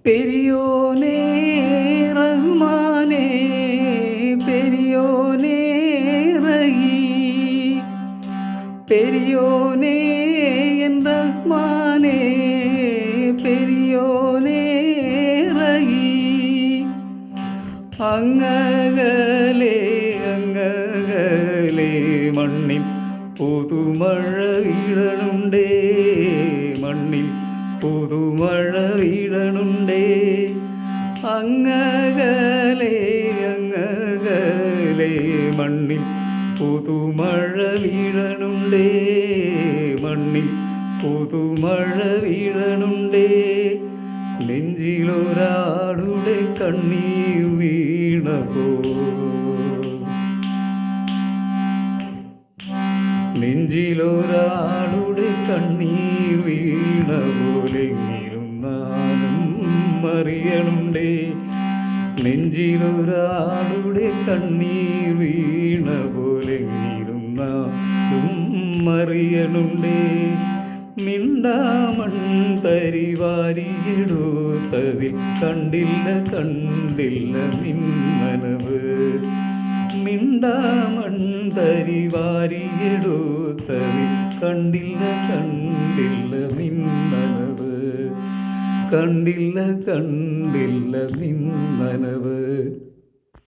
பெரியோனே ரஹ்மானே பெரியோனே ரஹீம் பெரியோனே என் ரஹ்மானே பெரியோனே ரஹீம் അങ്ങകലെ അങ്ങകലെ മണ്ണിൽ പുതുമഴ ഇടണുണ്ടേ മണ്ണിൽ പുതുമഴ വീഴണുണ്ടേ അങ്ങകലെ അങ്ങകലെ മണ്ണിൽ പുതുമഴ വീഴണുണ്ടേ മണ്ണിൽ പുതുമഴ വീഴണുണ്ടേ നെഞ്ചിലൊരാളുടെ കണ്ണീർ വീണപ്പോ നെഞ്ചിലൊരാളുടെ കണ്ണീർ വീണ പോലെങ്ങിരുന്നാലും അറിയണുണ്ടേ നെഞ്ചിലൊരാളുടെ കണ്ണീർ വീണ പോലെങ്ങിരുന്നാലും അറിയണുണ്ടേ മിണ്ടാമൺ തരിവാരിയെടുത്തതിൽ കണ്ടില്ല കണ്ടില്ല നിന്നനവ് മിണ്ടാമൺ തരിവാരിയെടുത്തതിൽ കണ്ടില്ല കണ്ടില്ല നിന്നനവ് കണ്ടില്ല കണ്ടില്ല നിന്നനവ്